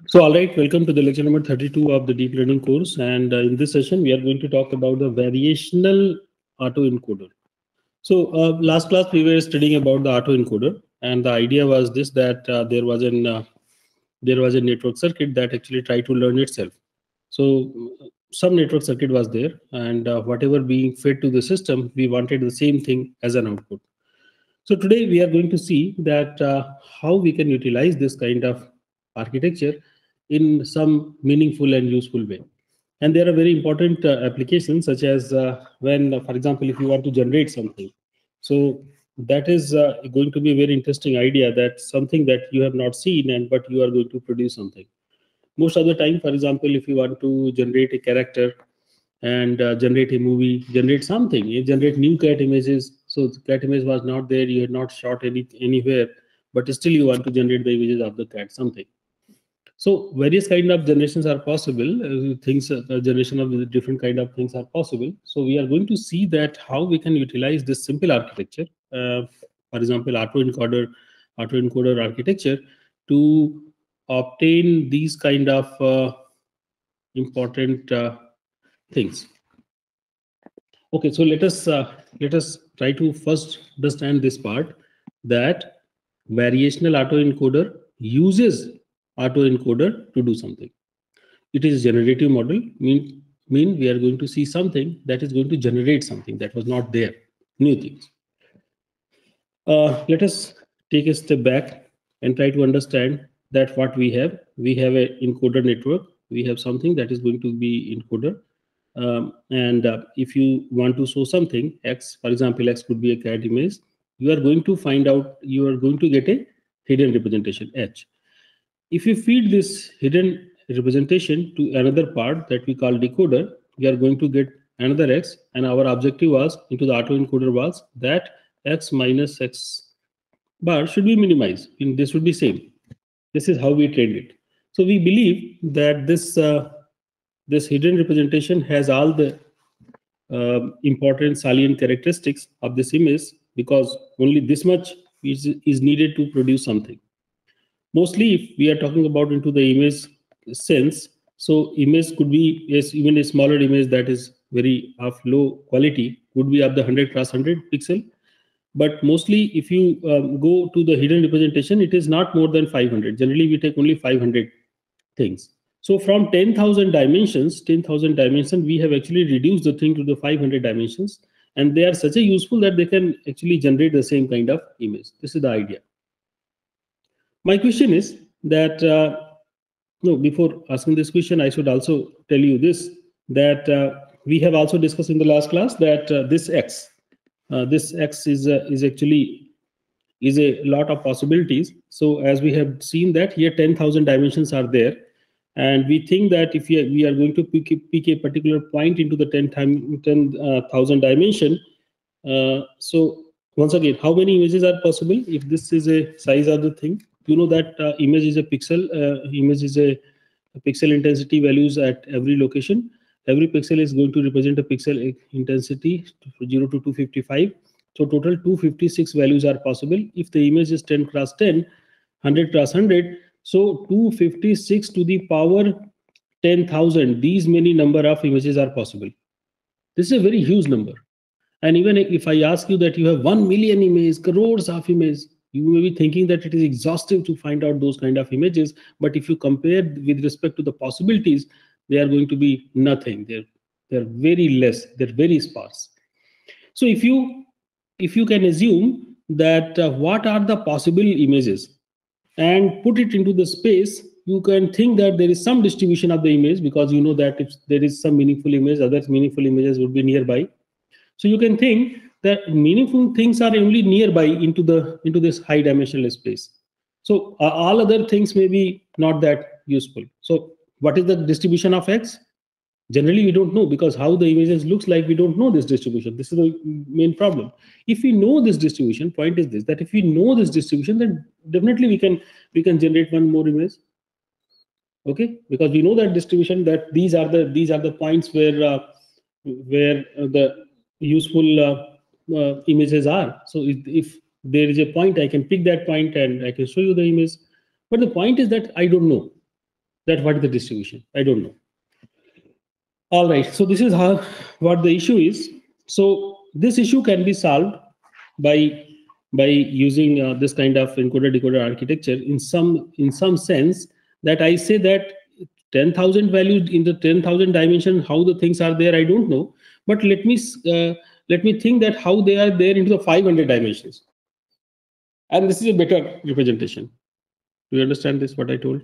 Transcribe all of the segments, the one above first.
So, all right, welcome to the lecture number 32 of the deep learning course. And in this session, we are going to talk about the variational autoencoder. So, last class we were studying about the autoencoder, and the idea was this: that there was a network circuit that actually tried to learn itself. So, some network circuit was there, and whatever being fed to the system, we wanted the same thing as an output. So today we are going to see that how we can utilize this kind of architecture in some meaningful and useful way. And there are very important applications such as when, for example, if you want to generate something. So that is going to be a very interesting idea, that something that you have not seen and but you are going to produce something. Most of the time, for example, if you want to generate a character and generate a movie, generate something, you generate new cat images. So the cat image was not there, you had not shot anywhere, but still you want to generate the images of the cat, something. So various kind of generations are possible. Generation of the different kind of things are possible. So we are going to see that how we can utilize this simple architecture, for example, autoencoder architecture, to obtain these kind of important things. Okay, so let us try to first understand this part, that variational autoencoder uses autoencoder to do something. It is a generative model, mean we are going to see something that is going to generate something that was not there, new things. Let us take a step back and try to understand that what we have. We have a encoder network. We have something that is going to be encoder. And if you want to show something, X, for example, X could be a cat image, you are going to find out, you are going to get a hidden representation, H. If you feed this hidden representation to another part that we call decoder, we are going to get another X, and our objective was into the autoencoder was that X minus X bar should be minimized, and this would be same. This is how we trained it. So we believe that this hidden representation has all the important salient characteristics of this image, because only this much is needed to produce something. Mostly, if we are talking about into the image sense, so image could be, yes, even a smaller image that is very of low quality would be of the 100 cross 100 pixel. But mostly, if you go to the hidden representation, it is not more than 500. Generally, we take only 500 things. So from 10,000 dimensions, we have actually reduced the thing to the 500 dimensions, and they are such a useful that they can actually generate the same kind of image. This is the idea. My question is that, no, before asking this question, I should also tell you this, that we have also discussed in the last class that this X is actually is a lot of possibilities. So as we have seen that here 10,000 dimensions are there, and we think that if we are going to pick a particular point into the 10,000 dimension, so once again, how many images are possible if this is a size of the thing? You know that image is a pixel. Image is a pixel intensity values at every location. Every pixel is going to represent a pixel intensity 0 to 255. So total 256 values are possible. If the image is 10 cross 10, 100 cross 100, so 256 to the power 10,000, these many number of images are possible. This is a very huge number. And even if I ask you that you have 1 million images, crores of images, you may be thinking that it is exhaustive to find out those kind of images. But if you compare with respect to the possibilities, they are going to be nothing. They're very less. They're very sparse. So if you can assume that what are the possible images and put it into the space, you can think that there is some distribution of the image, because you know that if there is some meaningful image, other meaningful images would be nearby. So you can think that meaningful things are only nearby into this high dimensional space. So all other things may be not that useful. So what is the distribution of X? Generally, we don't know, because how the images looks like, we don't know this distribution. This is the main problem. If we know this distribution, point is this, that if we know this distribution, then definitely we can generate one more image. Okay, because we know that distribution, that these are the points where the useful images are. So if there is a point, I can pick that point and I can show you the image. But the point is that I don't know. that what is the distribution? I don't know. All right, so this is what the issue is. So this issue can be solved by using this kind of encoder decoder architecture in some sense, that I say that 10,000 values in the 10,000 dimension, how the things are there, I don't know, but let me think that how they are there into the 500 dimensions, and this is a better representation. Do you understand this, what I told?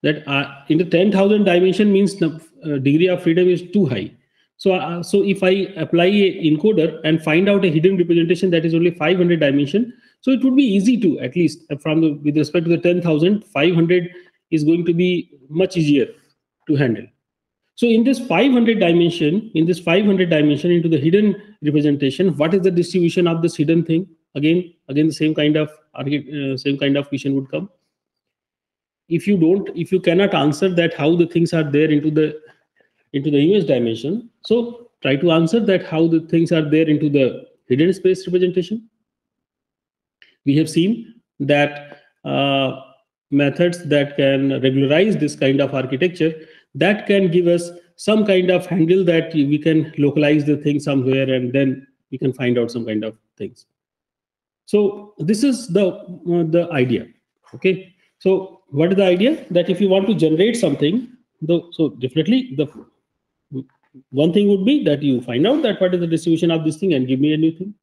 That in the 10,000 dimension means the degree of freedom is too high. So if I apply a encoder and find out a hidden representation that is only 500 dimension, so it would be easy to, at least with respect to the 10,000, 500 is going to be much easier to handle. So in this 500 dimension, into the hidden representation, what is the distribution of this hidden thing? Again, the same kind of question would come. If you cannot answer that how the things are there into the image dimension, so try to answer that how the things are there into the hidden space representation. We have seen that methods that can regularize this kind of architecture, that can give us some kind of handle that we can localize the thing somewhere, and then we can find out some kind of things. So this is the idea. Okay, so what is the idea? That if you want to generate something, so definitely the one thing would be that you find out that what is the distribution of this thing and give me a new thing.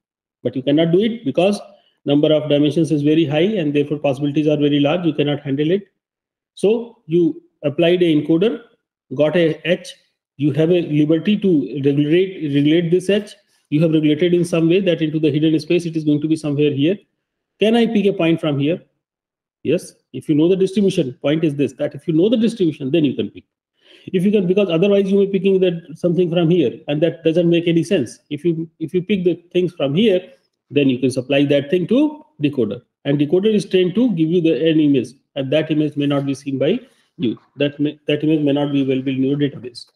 But you cannot do it because number of dimensions is very high and therefore possibilities are very large. You cannot handle it. So you applied a encoder, got a H. You have a liberty to regulate this H. You have regulated in some way that into the hidden space it is going to be somewhere here. Can I pick a point from here? Yes. If you know the distribution, point is this, that if you know the distribution, then you can pick. If you can, because otherwise you may be picking that something from here, and that doesn't make any sense. If you pick the things from here, then you can supply that thing to decoder, and decoder is trained to give you an image, and that image may not be seen by you. That image may not be available in your database.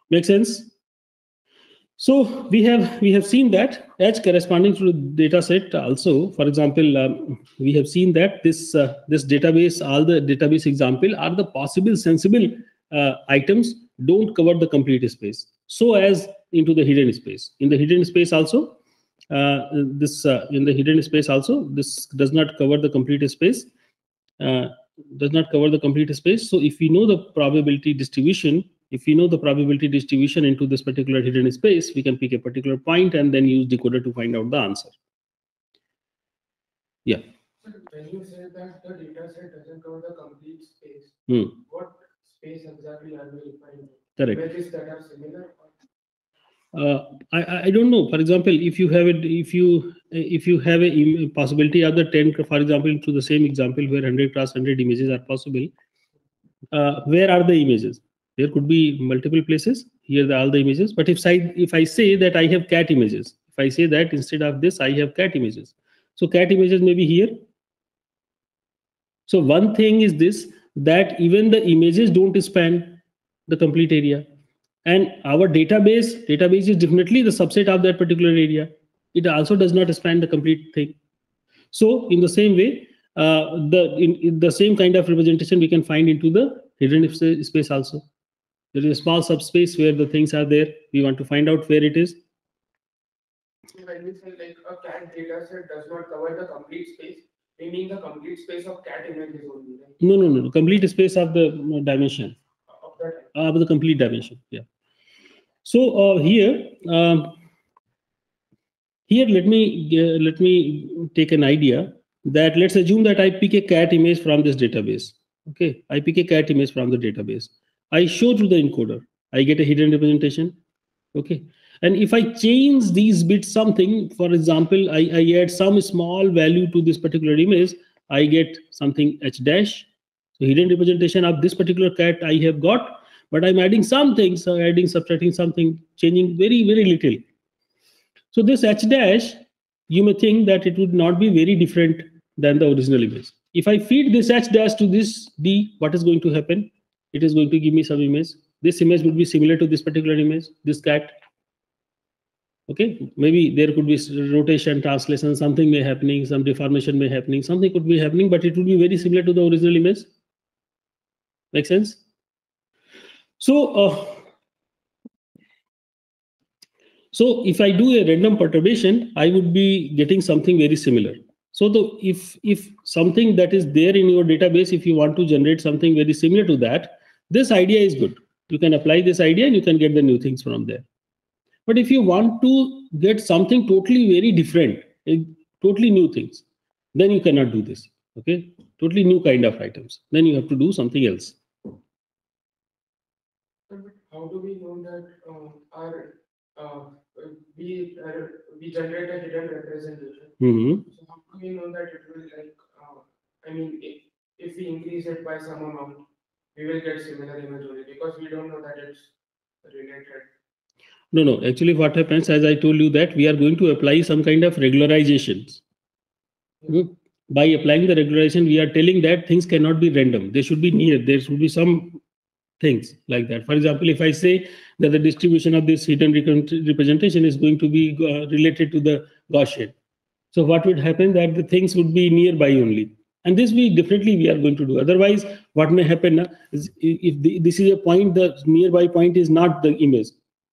Make sense? So we have seen that H corresponding to the data set also. For example, we have seen that this database, all the database example are the possible sensible items don't cover the complete space. So as into the hidden space. In the hidden space also, this does not cover the complete space. So if we know the probability distribution, into this particular hidden space, we can pick a particular point and then use decoder to find out the answer. Yeah. So when you say that the data set doesn't cover the complete space, what space exactly are we referring to? Correct. Images that are similar? I don't know. For example, if you have a possibility of the 10, for example, to the same example where 100 cross 100 images are possible, where are the images? There could be multiple places. Here are all the images. But if I say that I have cat images, if I say that instead of this I have cat images, so cat images may be here. So one thing is this, that even the images don't span the complete area, and our database is definitely the subset of that particular area. It also does not span the complete thing. So in the same way, the same kind of representation we can find into the hidden space also. There is a small subspace where the things are there. We want to find out where it is. When we say like a cat data set does not cover the complete space, we mean the complete space of cat images only, right? No. Complete space of the dimension. Of the complete dimension. Yeah. So here let me take an idea that let's assume that I pick a cat image from this database. Okay, I pick a cat image from the database. I show through the encoder. I get a hidden representation. Okay, and if I change these bits something, for example, I add some small value to this particular image, I get something H dash. So hidden representation of this particular cat I have got, but I'm adding something, so adding, subtracting something, changing very, very little. So this H dash, you may think that it would not be very different than the original image. If I feed this H dash to this D, what is going to happen? It is going to give me some image. This image would be similar to this particular image, this cat. Okay, maybe there could be rotation, translation, something may happening, some deformation may happening, something could be happening, but it would be very similar to the original image. Make sense? So so if I do a random perturbation, I would be getting something very similar. So if something that is there in your database, if you want to generate something very similar to that, this idea is good. You can apply this idea and you can get the new things from there. But if you want to get something totally very different, totally new things, then you cannot do this. Okay, totally new kind of items. Then you have to do something else. How do we know that we generate a hidden representation? So how do we know that it will I mean, if we increase it by some amount, we will get similar image only, because we don't know that it's related. No. Actually, what happens, as I told you, that we are going to apply some kind of regularizations. By applying the regularization, we are telling that things cannot be random. They should be near. There should be some things like that. For example, if I say that the distribution of this hidden representation is going to be related to the Gaussian, so what would happen, that the things would be nearby only. And this we definitely are going to do. Otherwise, what may happen is, if this is a point, the nearby point is not the image.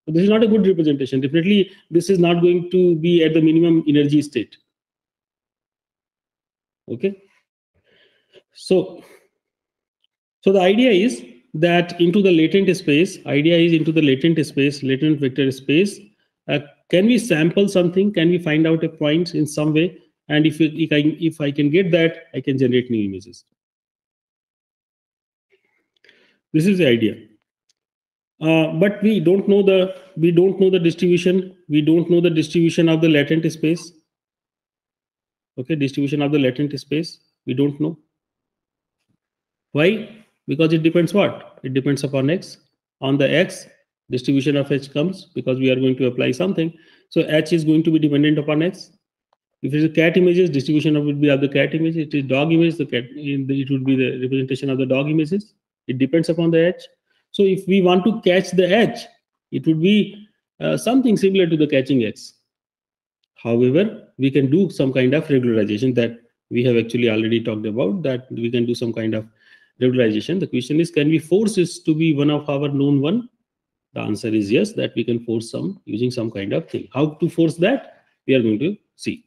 So this is not a good representation. Definitely, this is not going to be at the minimum energy state. Okay. So the idea is that into the latent space, latent vector space, can we sample something? Can we find out a point in some way? And if I can get that, I can generate new images. This is the idea. But we don't know the distribution. We don't know the distribution of the latent space. Okay, distribution of the latent space, we don't know. Why? Because it depends what? It depends upon x. On the x, distribution of h comes because we are going to apply something. So h is going to be dependent upon x. If it is a cat images, distribution of the cat image. It is dog image, it would be the representation of the dog images. It depends upon the h. So if we want to catch the h, it would be something similar to the catching x. However, we can do some kind of regularization that we have actually already talked about, that we can do some kind of regularization. The question is, can we force this to be one of our known one? The answer is yes, that we can force some using some kind of thing. How to force that? We are going to see.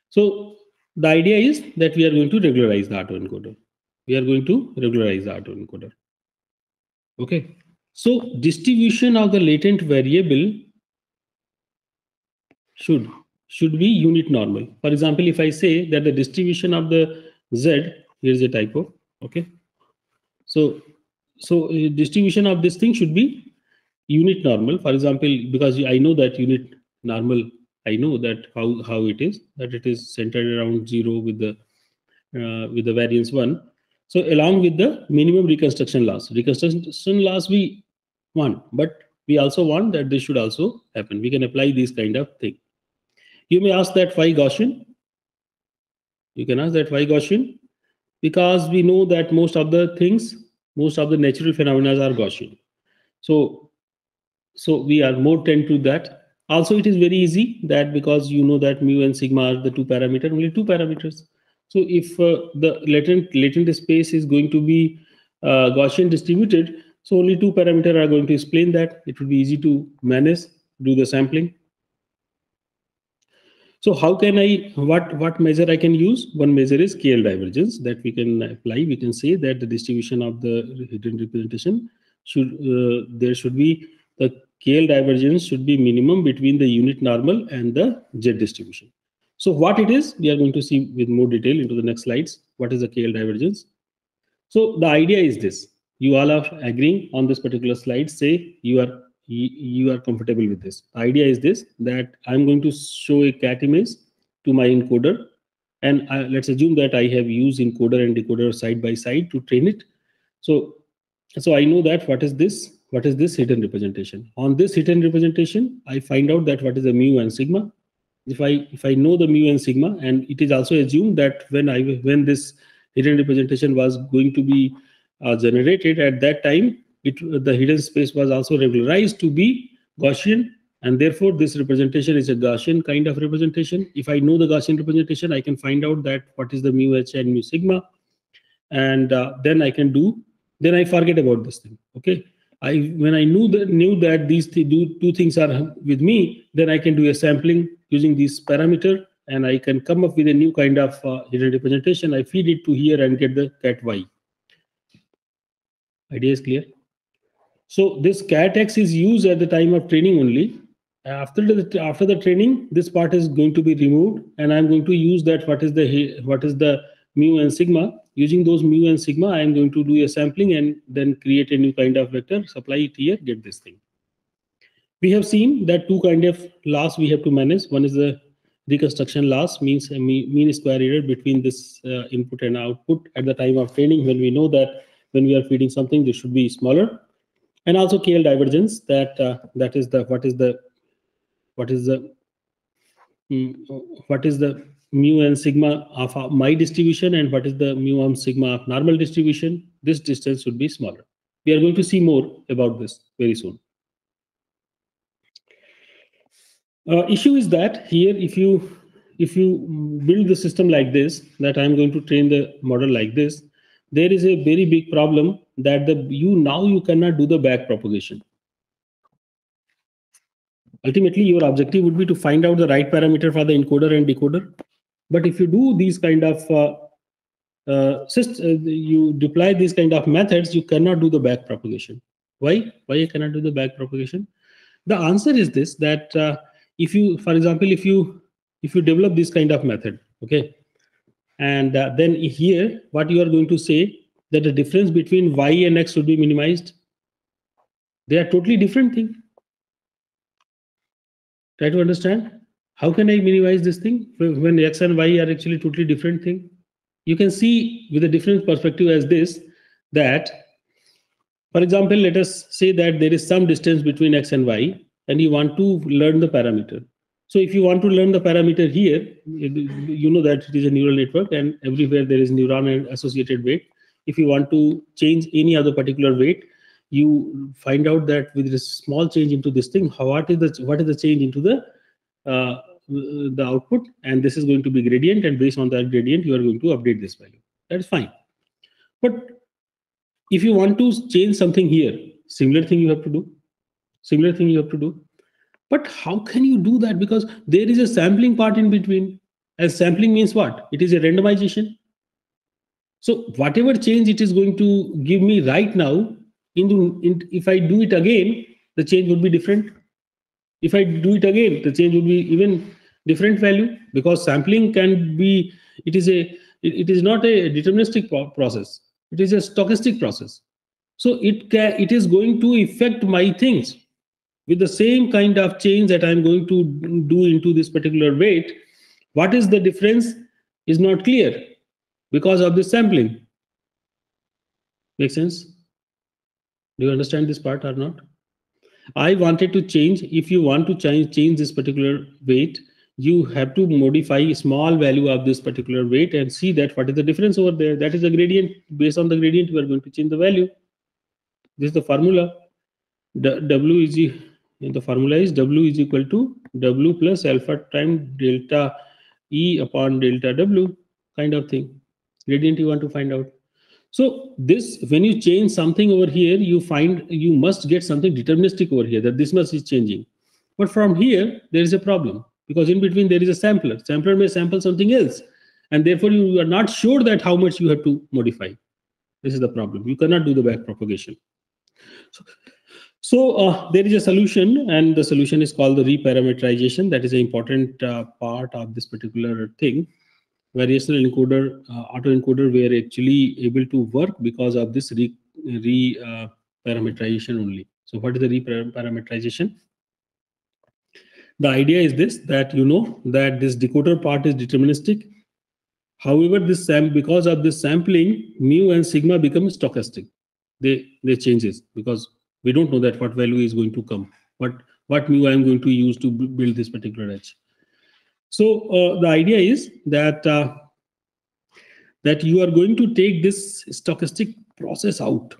So the idea is that we are going to regularize the autoencoder. Okay. So distribution of the latent variable should be unit normal. For example, if I say that the distribution of the z, here's a typo. Okay. So distribution of this thing should be unit normal. For example, because I know that unit normal, I know that how it is, that it is centered around 0 with the variance 1. So along with the minimum reconstruction loss we want, but we also want that this should also happen. We can apply this kind of thing. You may ask that why Gaussian? You can ask that why Gaussian? Because we know that most of the natural phenomena are Gaussian. So we are more tend to that. Also, it is very easy that because you know that mu and sigma are the only two parameters. So if the latent space is going to be Gaussian distributed, so only two parameters are going to explain that. It will be easy to manage, do the sampling. So how can I, what measure I can use? One measure is KL divergence that we can apply. We can say that the distribution of the hidden representation there should be the KL divergence should be minimum between the unit normal and the Z distribution. So what it is, we are going to see with more detail into the next slides. What is the KL divergence? So the idea is this. You all are agreeing on this particular slide. Say you are comfortable with this. The idea is this, that I'm going to show a cat image to my encoder, and let's assume that I have used encoder and decoder side by side to train it. So I know that what is this hidden representation. On this hidden representation, I find out that what is the mu and sigma. If I know the mu and sigma, and it is also assumed that when this hidden representation was going to be generated at that time, the hidden space was also regularized to be Gaussian, and therefore this representation is a Gaussian kind of representation. If I know the Gaussian representation, I can find out that what is the mu h and mu sigma. and then I can do. Then I forget about this thing. Okay, when I knew that these two things are with me, then I can do a sampling using this parameter, and I can come up with a new kind of hidden representation. I feed it to here and get the cat y. Idea is clear. So this cat x is used at the time of training only. After the training, this part is going to be removed, and I'm going to use that what is the mu and sigma. Using those mu and sigma, I am going to do a sampling and then create a new kind of vector, supply it here, get this thing. We have seen that two kind of loss we have to manage. One is the reconstruction loss, means a mean square error between this input and output at the time of training, when we know that when we are feeding something, this should be smaller. And also KL divergence, that is the what is the mu and sigma of my distribution, and what is the mu and sigma of normal distribution. This distance should be smaller. We are going to see more about this very soon. Issue is that here, if you build the system like this, that I'm going to train the model like this, there is a very big problem that you cannot do the back propagation. Ultimately, your objective would be to find out the right parameter for the encoder and decoder. But if you do these kind of you deploy these kind of methods, you cannot do the back propagation. Why? Why you cannot do the back propagation? The answer is this: that if you, for example, if you develop this kind of method, okay, and then here what you are going to say, that the difference between y and x should be minimized. They are totally different thing. Try to understand, how can I minimize this thing when x and y are actually totally different thing? You can see with a different perspective as this, that, for example, let us say that there is some distance between x and y, and you want to learn the parameter. So if you want to learn the parameter here, you know that it is a neural network, and everywhere there is neuron and associated weight. If you want to change any other particular weight, you find out that with a small change into this thing, what is the change into the output, and this is going to be gradient, and based on that gradient you are going to update this value. That is fine. But if you want to change something here, similar thing you have to do. But how can you do that? Because there is a sampling part in between, and sampling means what? It is a randomization. So whatever change it is going to give me right now, if I do it again, the change would be different. If I do it again, the change would be even different value, because sampling can be, it is not a deterministic process. It is a stochastic process. So it is going to affect my things with the same kind of change that I'm going to do into this particular weight. What is the difference is not clear because of this sampling. Make sense? Do you understand this part or not? I wanted to change. If you want to change this particular weight, you have to modify a small value of this particular weight and see that what is the difference over there. That is the gradient. Based on the gradient, you are going to change the value. This is the formula. The formula is W is equal to W plus alpha times delta E upon delta W, kind of thing. Gradient you want to find out. So this, when you change something over here, you must get something deterministic over here, that this much is changing. But from here, there is a problem, because in between there is a sampler. Sampler may sample something else, and therefore you are not sure that how much you have to modify. This is the problem. You cannot do the back propagation. So there is a solution, and the solution is called the reparameterization. That is an important part of this particular thing. Variational encoder, autoencoder were actually able to work because of this reparameterization only. So what is the reparameterization? The idea is this, that you know that this decoder part is deterministic. However, because of this sampling, mu and sigma become stochastic. They changes, because we don't know that what value is going to come, what mu I am going to use to build this particular edge. So the idea is that that you are going to take this stochastic process out.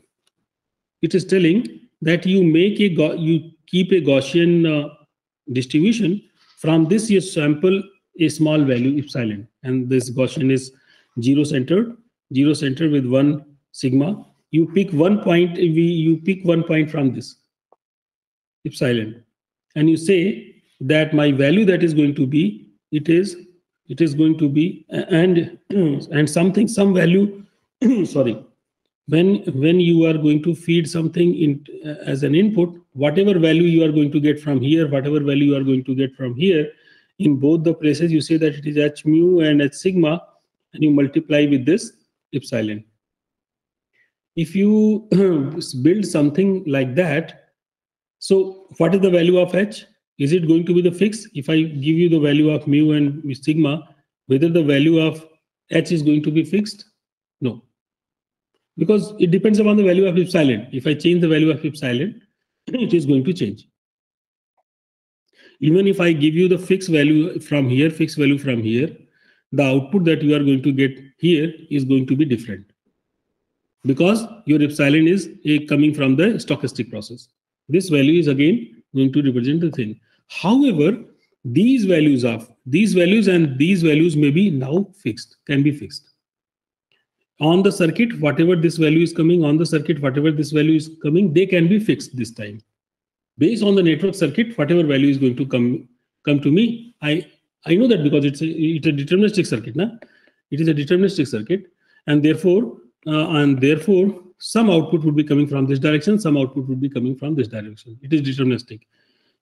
It is telling that you keep a Gaussian distribution. From this you sample a small value epsilon, and this Gaussian is zero centered, zero center with 1 sigma. You pick 1 point, you pick 1 point from this epsilon, and you say that my value that is going to be, it is going to be, and something, some value, sorry, when you are going to feed something in as an input, whatever value you are going to get from here, whatever value you are going to get from here, in both the places you say that it is h mu and h sigma, and you multiply with this epsilon. If you build something like that, so what is the value of h? Is it going to be the fixed? If I give you the value of mu and sigma, whether the value of h is going to be fixed? No. Because it depends upon the value of epsilon. If I change the value of epsilon, it is going to change. Even if I give you the fixed value from here, fixed value from here, the output that you are going to get here is going to be different, because your epsilon is coming from the stochastic process. This value is again going to represent the thing. However, these values and these values may be now fixed, can be fixed. On the circuit, whatever this value is coming, on the circuit, whatever this value is coming, they can be fixed this time. Based on the network circuit, whatever value is going to come to me, I know that because it's a deterministic circuit, na? It is a deterministic circuit, and therefore some output would be coming from this direction, some output would be coming from this direction. It is deterministic.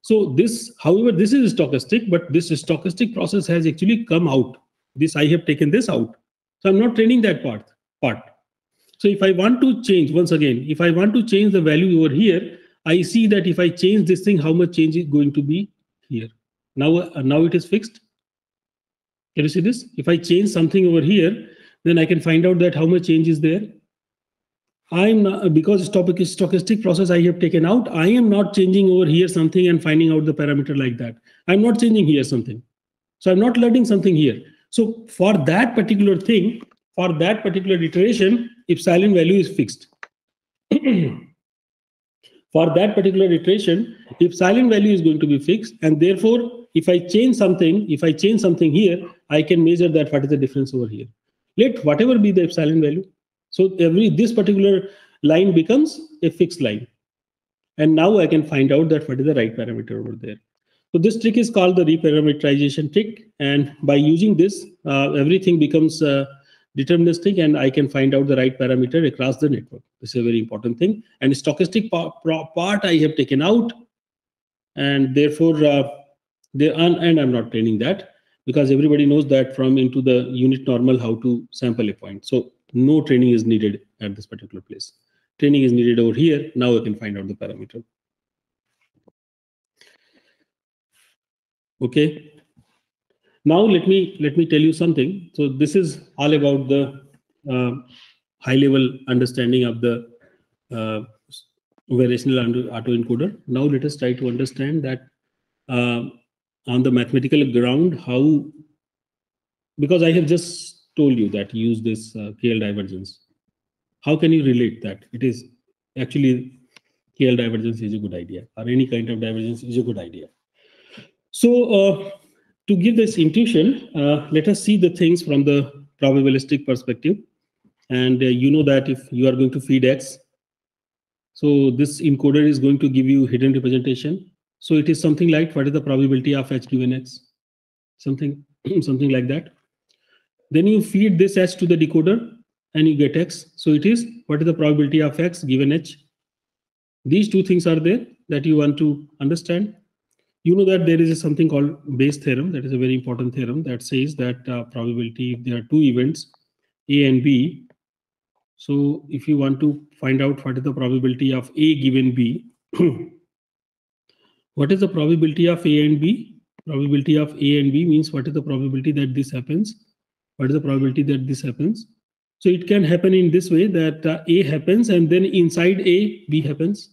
So this, however, this is stochastic, but this stochastic process has actually come out. This, I have taken this out. So I'm not training that part. So if I want to change, once again, if I want to change the value over here, I see that if I change this thing, how much change is going to be here. Now it is fixed. Can you see this? If I change something over here, then I can find out that how much change is there. I'm not, because stochastic process I have taken out, I am not changing over here something and finding out the parameter like that. I'm not changing here something. So I'm not learning something here. So for that particular thing, for that particular iteration, epsilon value is fixed. For that particular iteration, epsilon value is going to be fixed, and therefore, if I change something here, I can measure that what is the difference over here. Let whatever be the epsilon value. So this particular line becomes a fixed line, and now I can find out that what is the right parameter over there. So this trick is called the reparameterization trick, and by using this, everything becomes deterministic, and I can find out the right parameter across the network. This is a very important thing. And the stochastic part I have taken out, and therefore and I'm not training that, because everybody knows that from into the unit normal how to sample a point. So no training is needed at this particular place. Training is needed over here. Now I can find out the parameter. Okay. Now let me tell you something. So this is all about the high-level understanding of the variational autoencoder. Now let us try to understand that on the mathematical ground, how, because I have just told you that use this KL divergence. How can you relate that? It is actually KL divergence is a good idea, or any kind of divergence is a good idea. So to give this intuition, let us see the things from the probabilistic perspective. And you know that if you are going to feed X, so this encoder is going to give you hidden representation. So it is something like, what is the probability of H given X? Something like that. Then you feed this H to the decoder and you get X. So it is, what is the probability of X given H? These two things are there that you want to understand. You know that there is something called Bayes theorem. That is a very important theorem that says that probability, if there are two events, A and B. So if you want to find out what is the probability of A given B, what is the probability of A and B? Probability of A and B means what is the probability that this happens? What is the probability that this happens? So it can happen in this way, that A happens and then inside A, B happens.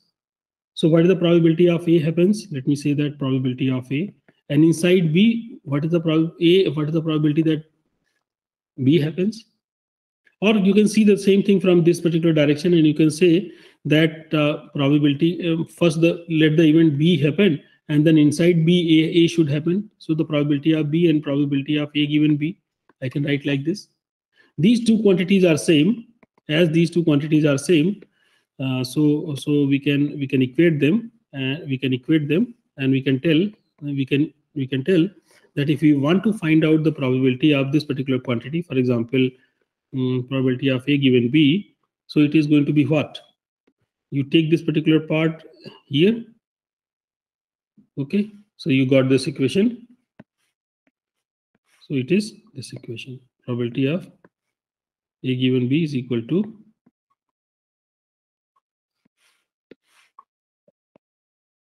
So what is the probability of A happens? Let me say that probability of A. And inside B, what is the probability that B happens? Or you can see the same thing from this particular direction, and you can say that probability, first let the event B happen, and then inside B, A should happen. So the probability of B and probability of A given B, I can write like this. these two quantities are same. As these two quantities are same, so we can equate them, and we can tell that if we want to find out the probability of this particular quantity, for example, probability of A given B, so it is going to be what? You take this particular part here. Okay, so you got this equation. So it is this equation. Probability of A given B is equal to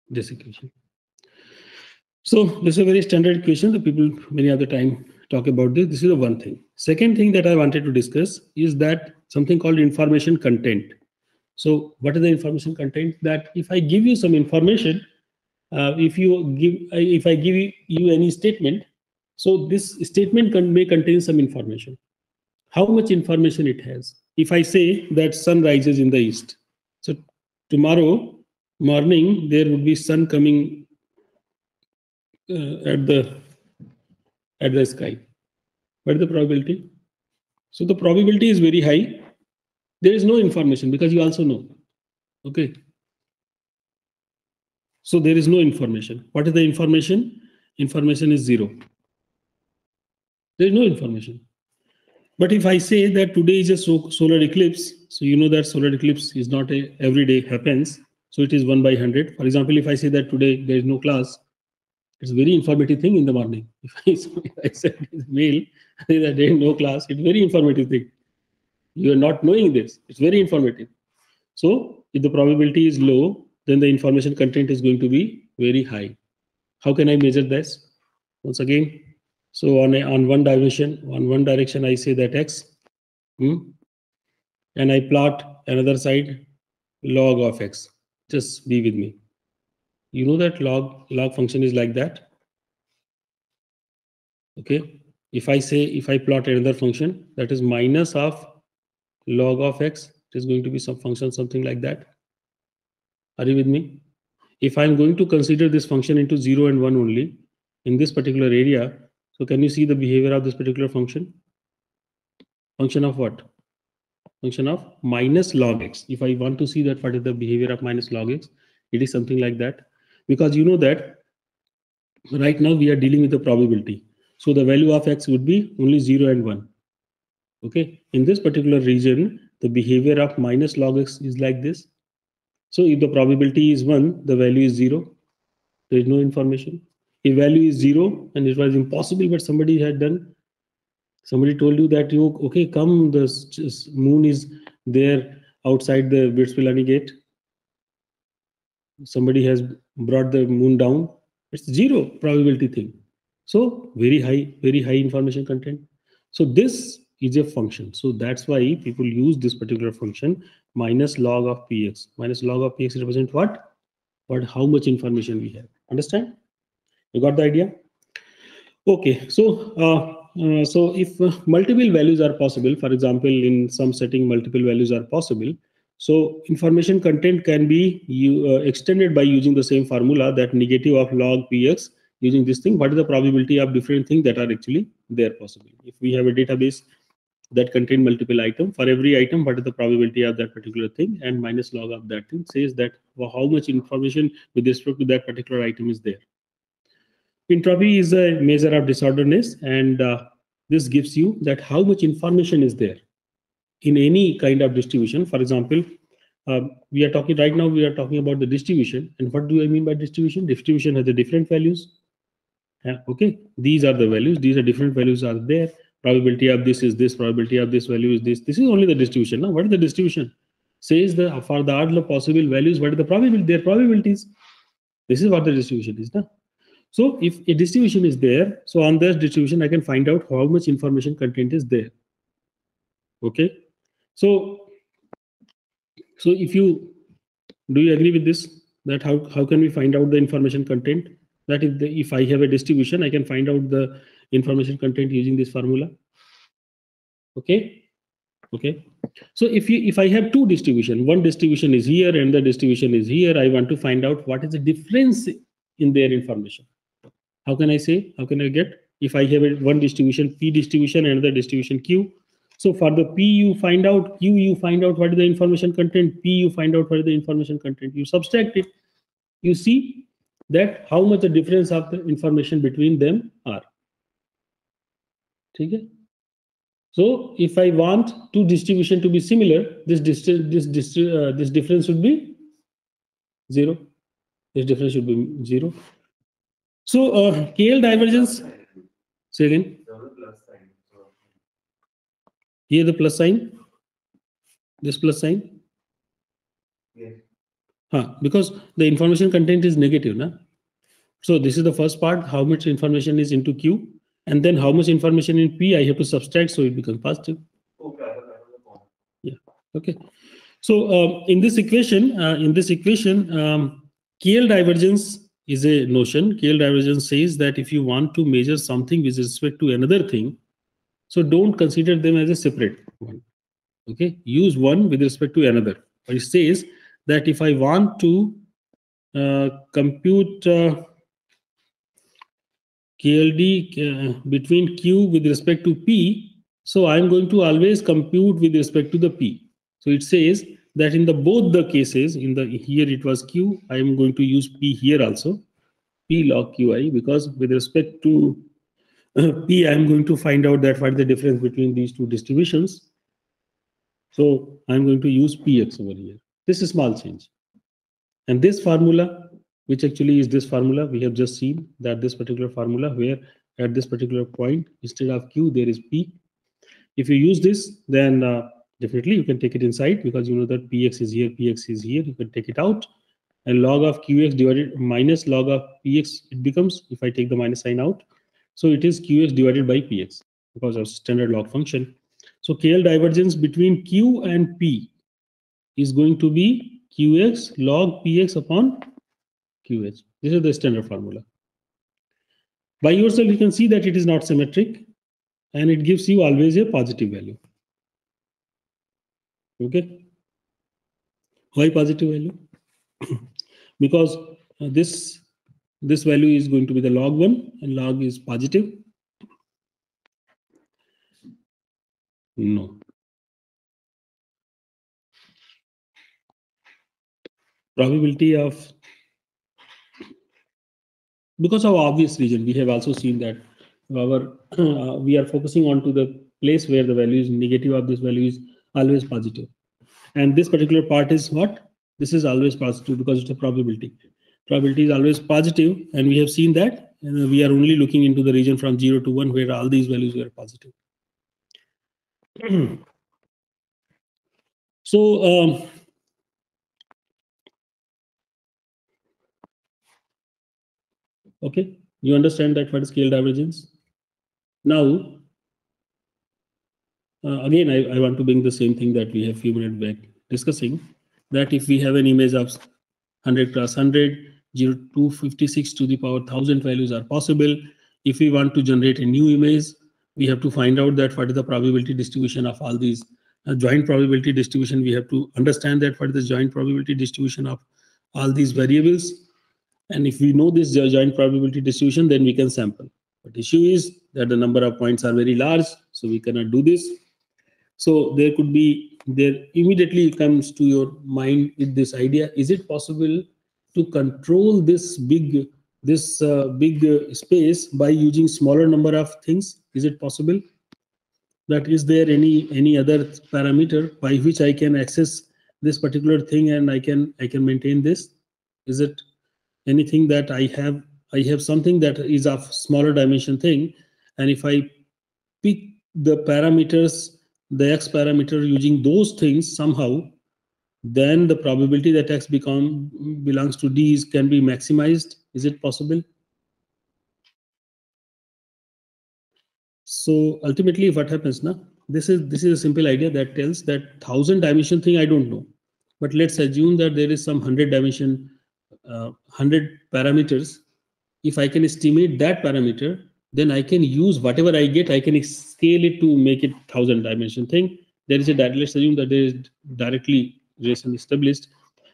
this equation. So this is a very standard equation. The people many other time talk about this. This is the one thing. Second thing that I wanted to discuss is that something called information content. So what is the information content? That if I give you some information, if I give you any statement, so this statement may contain some information. How much information it has? If I say that sun rises in the east, so tomorrow morning there would be sun coming at the sky. What is the probability? So the probability is very high. There is no information because you also know. Okay. So there is no information. What is the information? Information is 0. There is no information. But if I say that today is a solar eclipse, so you know that solar eclipse is not every day happens. So it is 1 by 100. For example, if I say that today there is no class, it's a very informative thing in the morning. If I send this mail that there is no class, it's a very informative thing. You are not knowing this. It's very informative. So if the probability is low, then the information content is going to be very high. How can I measure this? Once again, so on one direction, I say that x, and I plot another side log of x. Just be with me. You know that log function is like that. Okay. If I plot another function that is minus of log of x, it is going to be some function something like that. Are you with me? If I'm going to consider this function into 0 and 1 only in this particular area, so can you see the behavior of this particular function? Function of what? Function of minus log x. If I want to see that what is the behavior of minus log x, it is something like that. Because you know that right now we are dealing with the probability. So the value of x would be only 0 and 1. Okay. In this particular region, the behavior of minus log x is like this. So if the probability is 1, the value is 0. There is no information. If value is 0 and it was impossible, but somebody told you that okay, come, the moon is there outside the Bits Pilani gate. Somebody has brought the moon down. It's 0 probability thing. So very high information content. So this is a function. So that's why people use this particular function, minus log of px. Minus log of px represent what? How much information we have. Understand? You got the idea? Okay. So if multiple values are possible, for example, in some setting, multiple values are possible. So information content can be extended by using the same formula, that negative of log px. Using this thing, what is the probability of different things that are actually there possible? If we have a database that contain multiple items, for every item, what is the probability of that particular thing, and minus log of that thing says that how much information with respect to that particular item is there. Entropy is a measure of disorderness, and this gives you that how much information is there in any kind of distribution. For example, we are talking about the distribution. And what do I mean by distribution? Distribution has the different values. Okay, these are the values. These are different values are there. Probability of this is this. Probability of this value is this. This is only the distribution. Now, what is the distribution? Says for the all the possible values, what are the probability? Their probabilities. This is what the distribution is. Now, so if a distribution is there, so on this distribution, I can find out how much information content is there. Okay, so if you agree with this, that how can we find out the information content? That if I have a distribution, I can find out the information content using this formula. Okay. So if I have two distribution, one distribution is here and the distribution is here, I want to find out what is the difference in their information. How can I get? If I have one distribution P distribution and another distribution Q, So for the P, you find out, Q, you find out what is the information content, P, you find out what is the information content. You subtract it, you see that how much the difference of the information between them are. Okay? So if I want two distribution to be similar, this difference should be 0. This difference should be 0. So KL divergence. Say again. Here the plus sign. This plus sign. Yes. Because the information content is negative, na? So this is the first part. How much information is into Q, and then how much information in P I have to subtract, so it becomes positive. Okay. Yeah. Okay. So in this equation, KL divergence is a notion. KL divergence says that if you want to measure something with respect to another thing, so don't consider them as a separate one. Okay, use one with respect to another. But it says that if I want to compute KLD between Q with respect to P, so I'm going to always compute with respect to the P. So it says that in the both the cases, in the here it was Q, I am going to use P here also, P log Qi, because with respect to P, I am going to find out that what is the difference between these two distributions. So I'm going to use Px over here. This is small change. And this formula, which actually is this formula, we have just seen that this particular formula where at this particular point, instead of Q, there is P. If you use this, then definitely you can take it inside, because you know that Px is here, Px is here. You can take it out. And log of Qx divided minus log of Px, it becomes, if I take the minus sign out, so it is Qx divided by Px because of standard log function. So KL divergence between Q and P is going to be Qx log Px upon Qh. This is the standard formula. By yourself, you can see that it is not symmetric, and it gives you always a positive value. Okay. Why positive value? Because this value is going to be the log 1, and log is positive. No. Probability of, because of obvious reason, we have also seen that our we are focusing on to the place where the value is negative of this value is always positive. And this particular part is what? This is always positive because it's a probability. Probability is always positive, and we have seen that we are only looking into the region from 0 to 1 where all these values were positive. So okay, you understand that what is KL divergence? Now, again, I want to bring the same thing that we have few minutes back discussing, that if we have an image of 100 cross 100, 0 to 256 to the power 1000 values are possible. If we want to generate a new image, we have to find out that what is the probability distribution of all these joint probability distribution. We have to understand that what is the joint probability distribution of all these variables. And if we know this joint probability distribution, then we can sample. But the issue is that the number of points are very large, so we cannot do this. So there immediately comes to your mind with this idea: is it possible to control this big space by using smaller number of things? Is it possible? That is there any other parameter by which I can access this particular thing and I can maintain this? Is it anything that I have something that is of smaller dimension thing, and if I pick the parameters, the x parameter using those things somehow, then the probability that x belongs to D can be maximized. Is it possible? So ultimately, what happens now? This is a simple idea that tells that 1000 dimension thing I don't know, but let's assume that there is some 100 dimension 100 parameters. If I can estimate that parameter, then I can use whatever I get, I can scale it to make it 1000 dimension thing. There is let's assume that there is directly relation established.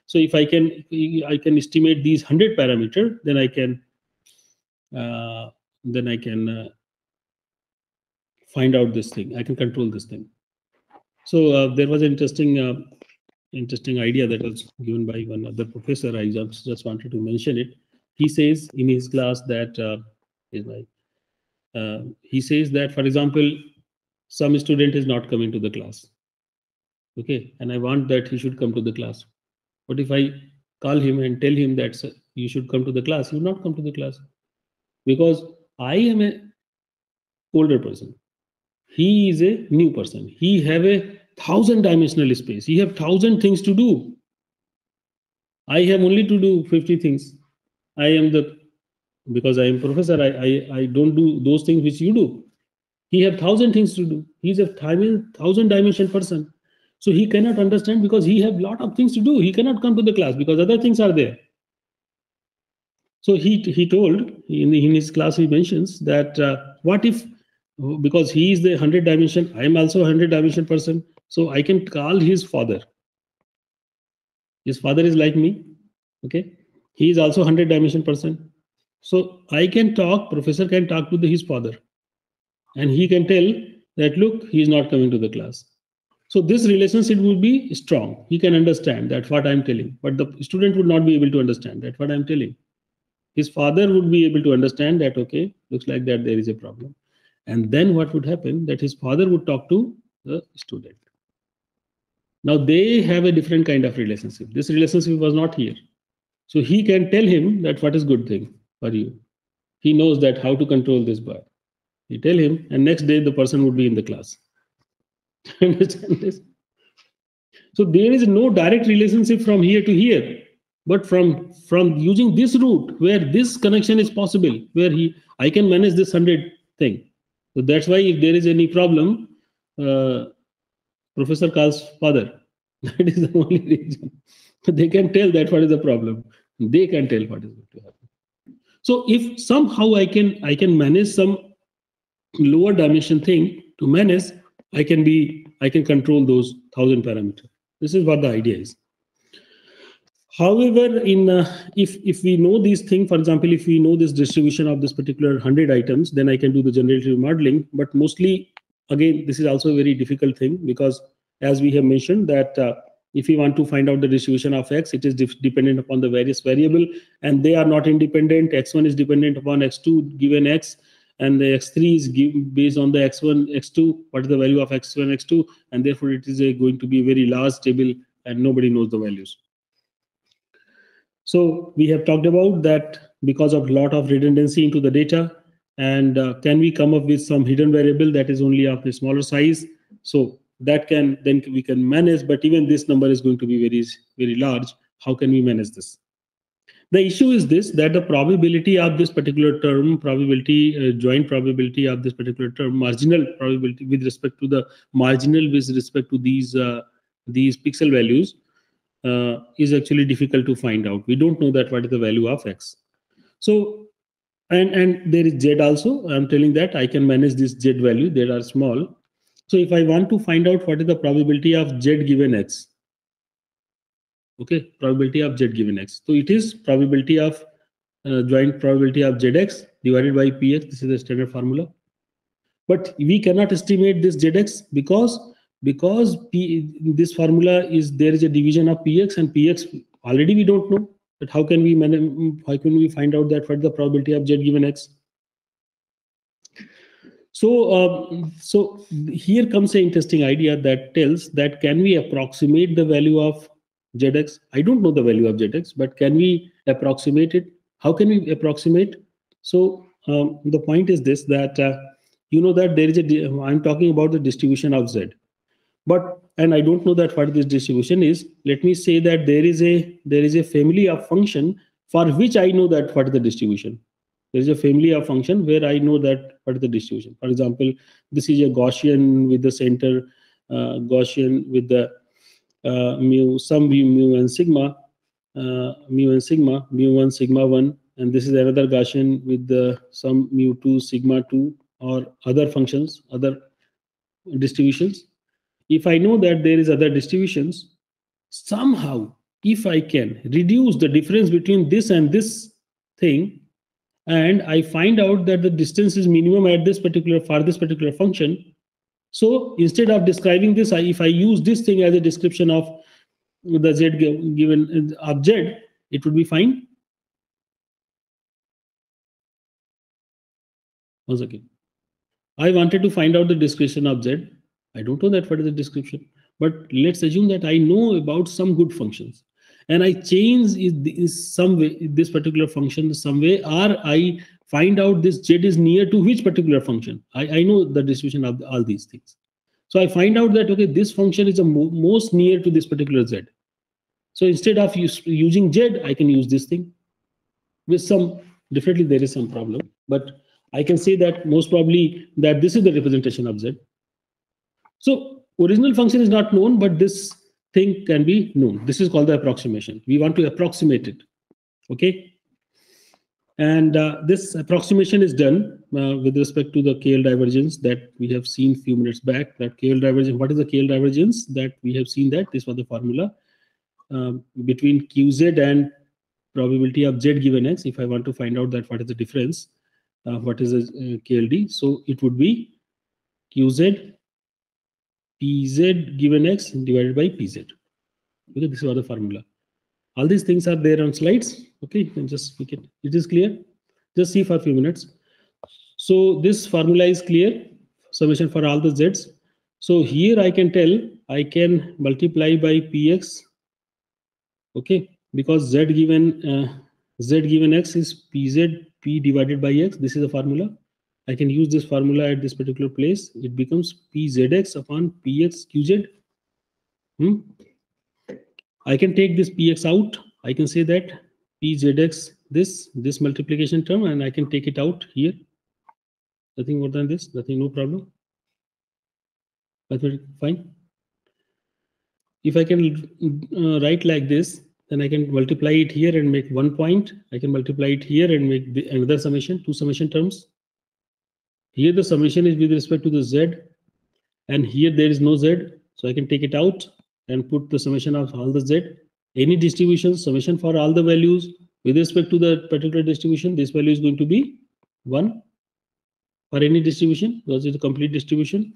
So if I can estimate these 100 parameter, then I can find out this thing. I can control this thing. So there was an interesting idea that was given by one other professor. I just wanted to mention it. He says in his class that he says that, for example, some student is not coming to the class. Okay, and I want that he should come to the class. But if I call him and tell him that you should come to the class, he will not come to the class because I am a older person. He is a new person. He have a 1,000-dimensional space. He have 1,000 things to do. I have only to do 50 things. I am because I am professor, I don't do those things which you do. He have 1,000 things to do. He's a 1,000-dimension person. So he cannot understand because he have lot of things to do. He cannot come to the class because other things are there. So he told in his class, he mentions that what if, because he is the 100-dimension, I am also a 100-dimension person, so I can call his father. His father is like me, okay? He is also 100-dimension person. So I can talk, professor can talk to his father, and he can tell that, look, he is not coming to the class. So this relationship would be strong. He can understand that what I'm telling, but the student would not be able to understand that what I'm telling. His father would be able to understand that, okay, looks like that there is a problem. And then what would happen, that his father would talk to the student. Now they have a different kind of relationship. This relationship was not here. So he can tell him that what is good thing for you. He knows that how to control this boy. He tell him, and next day the person would be in the class. Understand this? So there is no direct relationship from here to here, but from using this route where this connection is possible, where I can manage this 100 thing. So that's why if there is any problem, professor calls father. That is the only reason. They can tell that what is the problem. They can tell what is going to happen. So if somehow I can manage some lower dimension thing to manage, I can control those 1,000 parameters. This is what the idea is. However, if we know these things, for example, if we know this distribution of this particular 100 items, then I can do the generative modeling. But mostly, again, this is also a very difficult thing because, as we have mentioned, that if we want to find out the distribution of x, it is dependent upon the various variable, and they are not independent. X1 is dependent upon x2 given x, and the x3 is based on the x1, x2. What is the value of x1, x2, and therefore it is going to be a very large table, and nobody knows the values. So we have talked about that because of a lot of redundancy into the data, and can we come up with some hidden variable that is only of a smaller size? So that then we can manage, but even this number is going to be very, very large. How can we manage this? The issue is this, that the probability of this particular term, joint probability of this particular term, marginal probability with respect to the marginal with respect to these pixel values, is actually difficult to find out. We don't know that what is the value of x. So, and there is z also. I'm telling that I can manage this z value. They are small. So if I want to find out what is the probability of z given x, okay, probability of z given x. So it is probability of joint probability of zx divided by px. This is the standard formula. But we cannot estimate this zx because this formula is, there is a division of px, and px already we don't know. But how can we find out that what is the probability of z given x? So so here comes an interesting idea that tells that, can we approximate the value of zx? I don't know the value of zx, but can we approximate it? How can we approximate? So the point is this, that you know that there is I'm talking about the distribution of z, and I don't know that what this distribution is. Let me say that there is a family of function for which I know that what is the distribution. There is a family of function where I know that what is the distribution. For example, this is a Gaussian with the center, Gaussian with the mu, some mu and sigma, mu1, sigma 1, and this is another Gaussian with the some mu2, sigma 2, or other functions, other distributions. If I know that there is other distributions, somehow, if I can reduce the difference between this and this thing, and I find out that the distance is minimum at this particular, for this particular function, So instead of describing this, if I use this thing as a description of the Z given of Z, it would be fine. Once again, I wanted to find out the description of Z. I don't know that what is the description, but let's assume that I know about some good functions, and I change is some way this particular function some way, or I find out this Z is near to which particular function. I know the distribution of all these things. So I find out that, okay, this function is the most near to this particular Z. So instead of using Z, I can use this thing. With some, definitely there is some problem, but I can say that most probably that this is the representation of Z. So original function is not known, but this thing can be known. This is called the approximation. We want to approximate it. Okay. And this approximation is done with respect to the KL divergence that we have seen few minutes back. That KL divergence, what is the KL divergence? That we have seen that this was the formula between QZ and probability of Z given X. If I want to find out that what is the difference, what is a KLD? So it would be QZ PZ given X divided by PZ. Okay, this is the formula. All these things are there on slides. Okay, you can just make it. It is clear. Just see for a few minutes. So this formula is clear. Summation for all the Z's. So here I can tell I can multiply by PX. Okay, because Z given X is PZ P divided by X. This is the formula. I can use this formula at this particular place. It becomes PZX upon PX QZ. I can take this PX out. I can say that PZX, this multiplication term, and I can take it out here. Nothing more than this, nothing, no problem. That's fine. If I can write like this, then I can multiply it here and make 1 point. I can multiply it here and make another summation, 2 summation terms. Here the summation is with respect to the Z, and here there is no Z. So I can take it out and put the summation of all the Z. Any distribution, summation for all the values with respect to the particular distribution, this value is going to be 1 for any distribution, because it's a complete distribution.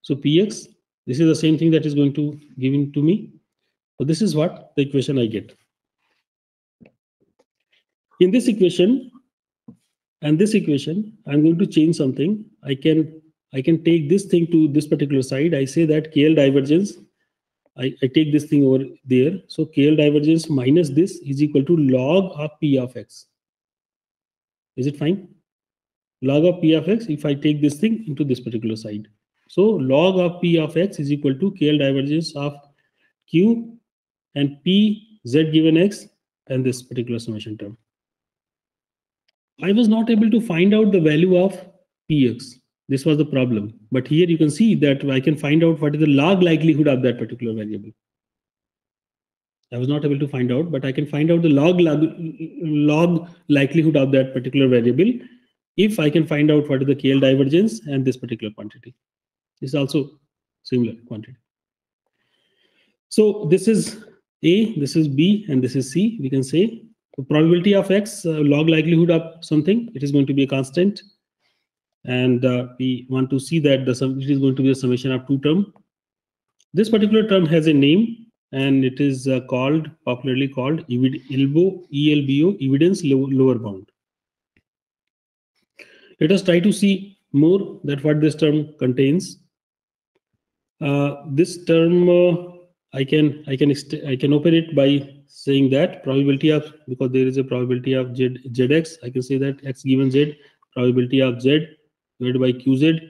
So Px, this is the same thing that is going to given to me. So this is what the equation I get. In this equation and this equation, I'm going to change something. I can take this thing to this particular side. I say that KL divergence, I take this thing over there. So KL divergence minus this is equal to log of P of X. Is it fine? Log of P of X, if I take this thing into this particular side. So log of P of X is equal to KL divergence of Q and P Z given X and this particular summation term. I was not able to find out the value of Px. This was the problem. But here you can see that I can find out what is the log likelihood of that particular variable. I was not able to find out, but I can find out the log likelihood of that particular variable if I can find out what is the KL divergence and this particular quantity. This is also similar quantity. So this is A, this is B, and this is C. We can say the probability of X, log likelihood of something, it is going to be a constant. And we want to see that it is going to be a summation of 2 terms. This particular term has a name, and it is popularly called ELBO, evidence lower bound. Let us try to see more that what this term contains. This term I can open it by saying that probability of, because there is a probability of ZX, I can say that X given Z, probability of Z divided by QZ,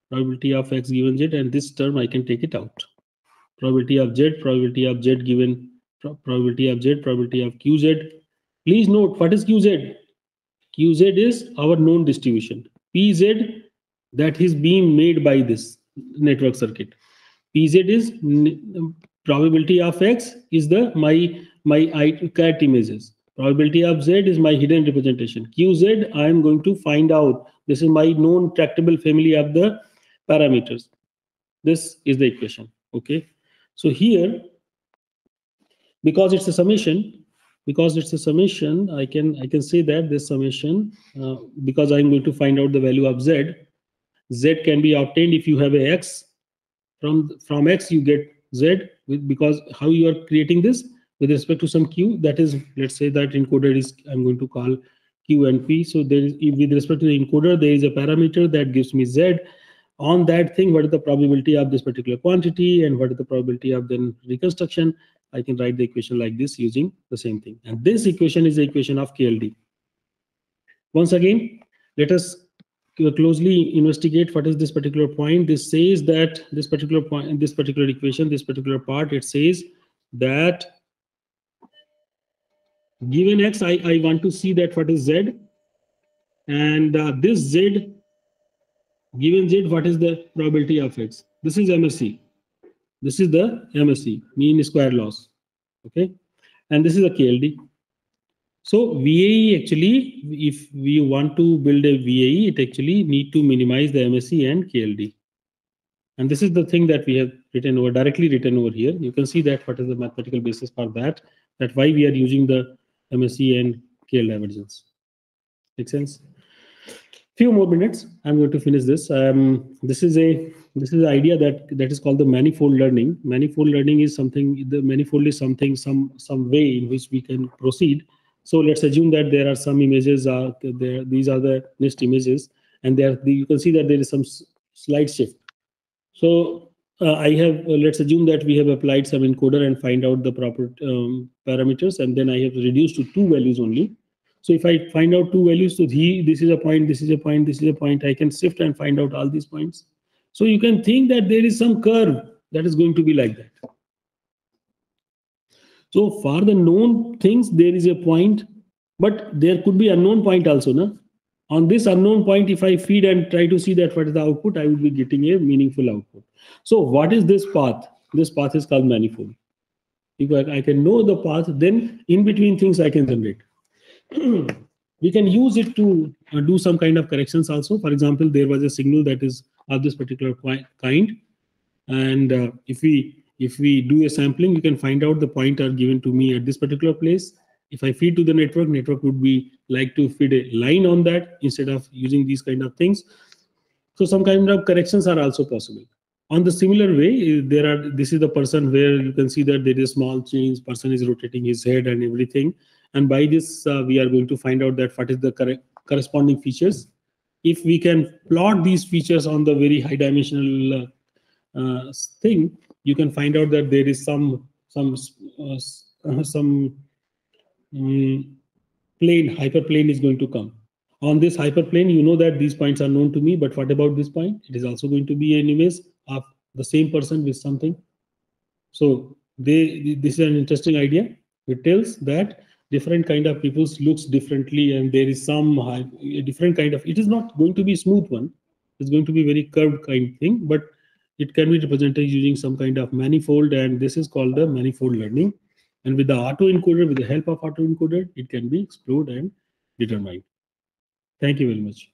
probability of X given Z, and this term I can take it out. Probability of Z given probability of Z, probability of QZ. Please note, what is QZ? QZ is our known distribution. PZ, that is being made by this network circuit. PZ is probability of X is my cat images. Probability of Z is my hidden representation. QZ, I am going to find out. This is my known tractable family of the parameters. This is the equation. Okay. So here, because it's a summation, I can say that this summation, because I'm going to find out the value of Z, Z can be obtained if you have a X. From X you get Z, because how you are creating this with respect to some Q, that is, let's say that encoder is, I'm going to call Q and P. So there is, with respect to the encoder, there is a parameter that gives me Z. On that thing, what is the probability of this particular quantity and what is the probability of then reconstruction? I can write the equation like this using the same thing. And this equation is the equation of KLD. Once again, let us closely investigate what is this particular point. This says that this particular point in this particular equation, this particular part, it says that given X, I want to see that what is Z, and this Z, given Z, what is the probability of X? This is MSE. This is the MSE, mean square loss. Okay, and this is a KLD. So VAE, actually, if we want to build a VAE, it actually need to minimize the MSE and KLD. And this is the thing that we have written over, directly written over here. You can see that what is the mathematical basis for that why we are using the MSE and KL divergence. Make sense? Few more minutes, I'm going to finish this. This is the idea that is called the manifold learning. Manifold learning is something, the manifold is something, some way in which we can proceed. So let's assume that there are some images, there. These are the next images, and you can see that there is some slide shift. So I have, let's assume that we have applied some encoder and find out the proper parameters, and then I have reduced to 2 values only. So if I find out 2 values, so this is a point, this is a point, this is a point, I can shift and find out all these points. So you can think that there is some curve that is going to be like that. So for the known things, there is a point, but there could be unknown point also. No? On this unknown point, if I feed and try to see that what is the output, I will be getting a meaningful output. So what is this path? This path is called manifold. If I can know the path, then in between things I can generate. We can use it to do some kind of corrections also. For example, there was a signal that is of this particular kind, and if we do a sampling, you can find out the point are given to me at this particular place. If I feed to the network would be like to feed a line on that instead of using these kind of things. So some kind of corrections are also possible. On the similar way, this is the person where you can see that there is a small change, person is rotating his head and everything. And by this, we are going to find out that what is the corresponding features. If we can plot these features on the very high dimensional thing, you can find out that there is some plane, hyperplane is going to come. On this hyperplane, you know that these points are known to me, but what about this point? It is also going to be an image of the same person with something. So this is an interesting idea. It tells that different kind of people looks differently, and there is some different kind of, it is not going to be a smooth one. It's going to be very curved kind of thing, but it can be represented using some kind of manifold, and this is called the manifold learning. And with the autoencoder, with the help of autoencoder, it can be explored and determined. Thank you very much.